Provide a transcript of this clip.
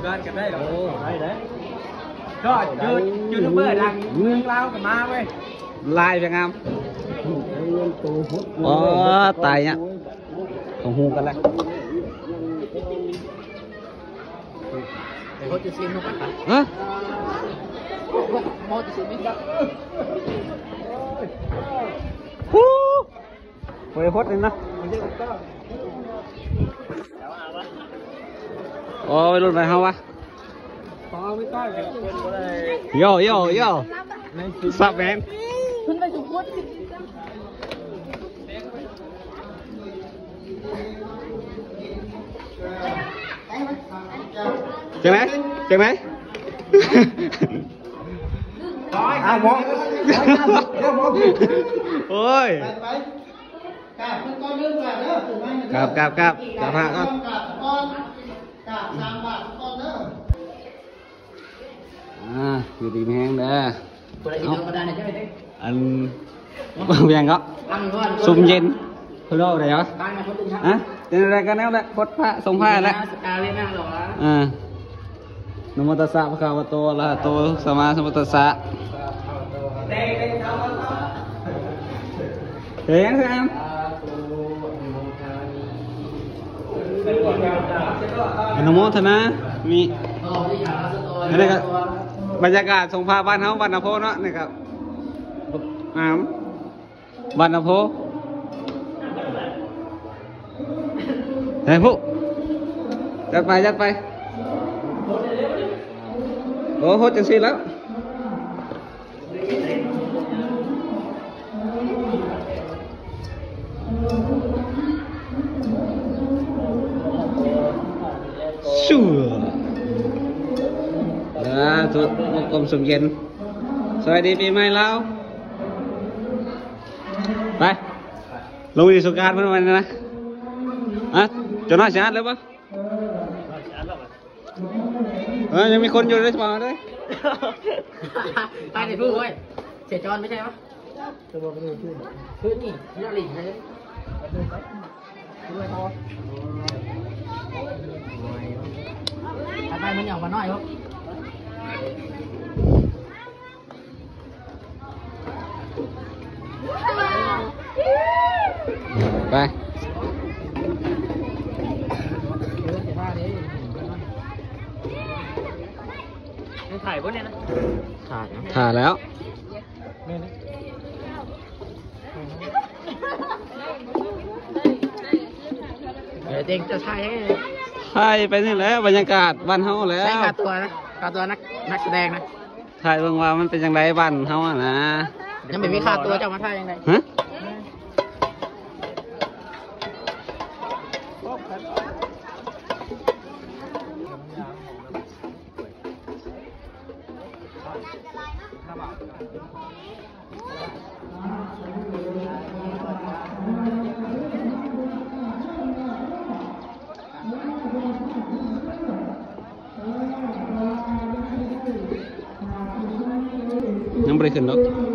กันกันได้หรอได้ได้ก็ยูทูบเบอร์ดังเมืองเรากับมาเว้ยลายเป็นไงอ๋อตายเนี่ยของหูกันแล้วเขาจะซีนทุกคนฮะมอจะซีนไม่ได้ฮู้ไปพดเลยนะโอ้ยรุ่นไหนเขาวะโย่สับแมนคุณไปสุขุมเจ๋งไหมมองโอ้ยกราบพระครับอยู่ดีแห้งเด้ออันเวียงก็ซุ่มเย็นคือโลกไหนเหรอเป็นอะไรกันแล้วแหละพดพระทรงผ้าแล้วนโมตัสสะภะคะวะโตอะระหะโตสัมมาสัมพุทธัสสะเฮ้ยยังไงอนโมทนามีนี่ก็บรรยากาศทรงผ้าบ้านเฮาบ้านนาโพเนาะนี่ครับบ้านนาโพเฮ้ยผู้จัดไปโอ้โหจังสิแล้วชัวทุกมกลมสมเย็นสวัสดีปีใหม่แล้วไปลงดีสุการมันวันนะจะน่าชาร์จเลยปะยังมีคนอยู่ด้วยเปล่าด้วยไปในรูเว้ยเสียจอนไม่ใช่ปะพื้นนี่นี่หลีใช่ไหมไปมันอย่างมาหน่อยครับไปถ่ายพวกนี้นะถ่ายแล้วเด็กจะใช่ถ่ายไปนี่แล้วบรรยากาศบ้านเฮาแล้วค่าตัวนะค่าตัวนักแสดงนะถ่ายเบิ่งว่ามันเป็นยังไงบ้านเฮาอ่ะนะยังไม่มีค่าตัวเจ้ามาถ่ายยังไงฮะยังไม่ได้ขึ้นหรอก